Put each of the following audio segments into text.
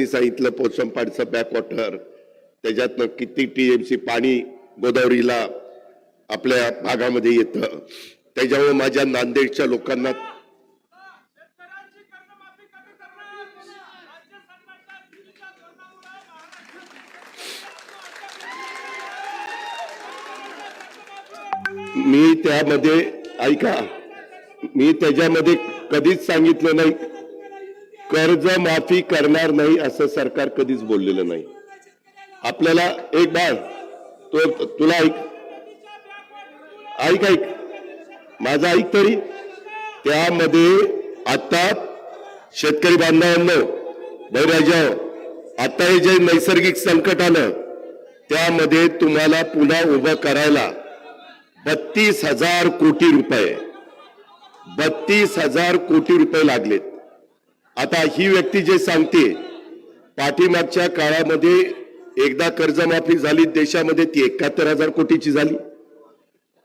त्यांनी सांगितलं पोचमपाडचं बॅकवॉटर, त्याच्यातनं किती टीएमसी पाणी गोदावरीला आपल्या भागामध्ये येतं. त्याच्यामुळे माझ्या नांदेडच्या लोकांना मी त्यामध्ये ऐका, मी त्याच्यामध्ये कधीच सांगितलं नाही कर्ज माफी करणार नाही असं सरकार कधीच बोललेलं नाही. आपल्याला एक बाळ तुला ऐक माझा ऐक तरी, त्यामध्ये आता शेतकरी बांधवांनो बळीराजाओ, आता हे जे नैसर्गिक संकट आलं त्यामध्ये तुम्हाला पुन्हा उभं करायला 32,000 कोटी रुपये 32,000 कोटी रुपये लागलेत. आता ही व्यक्ती जे सांगते पाठीमागच्या काळामध्ये एकदा कर्जमाफी झाली देशामध्ये ती 71,000 कोटीची झाली.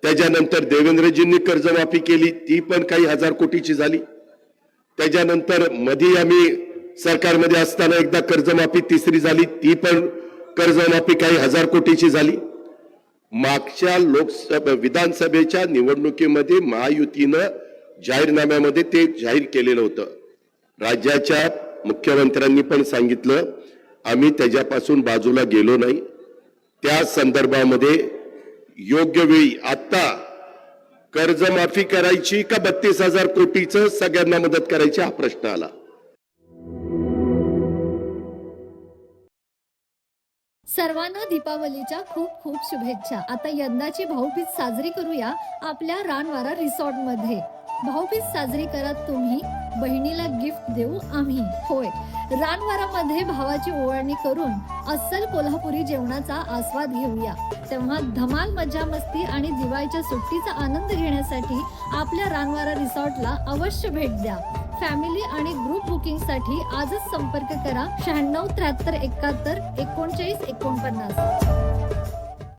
त्याच्यानंतर देवेंद्रजींनी कर्जमाफी केली ती पण काही हजार कोटीची झाली. त्याच्यानंतर मध्ये आम्ही सरकारमध्ये असताना एकदा कर्जमाफी तिसरी झाली ती पण कर्जमाफी काही हजार कोटीची झाली. मागच्या विधानसभेच्या निवडणुकीमध्ये महायुतीनं जाहीरनाम्यामध्ये ते जाहीर केलेलं होतं. राज्याच्या मुख्यमंत्र्यांनी पण सांगितलं आम्ही त्याच्यापासून बाजूला गेलो नाही. त्या संदर्भामध्ये योग्य वेळी आता कर्जमाफी करायची का 32,000 कोटीचं सगळ्यांना मदत करायची हा प्रश्न आला. सर्वांना दीपावलीच्या खूप खूप शुभेच्छा. आता यंदाची भाऊबीज साजरी करूया आपल्या रानवारा रिसॉर्ट मध्ये. भाऊबीज साजरी करा तुम्ही, बहिणीला गिफ्ट देऊ आम्ही. होय, रानवारामध्ये भावाची ओवाळणी करून अस्सल कोल्हापुरी जेवणाचा आस्वाद घेऊया. तेव्हा धमाल मजा मस्ती आणि दिवाळीच्या सुट्टीचा आनंद घेण्यासाठी आपल्या रानवारा रिसॉर्टला अवश्य भेट द्या. फॅमिली आणि ग्रुप बुकिंगसाठी आजच संपर्क करा 96 73 71 39 49.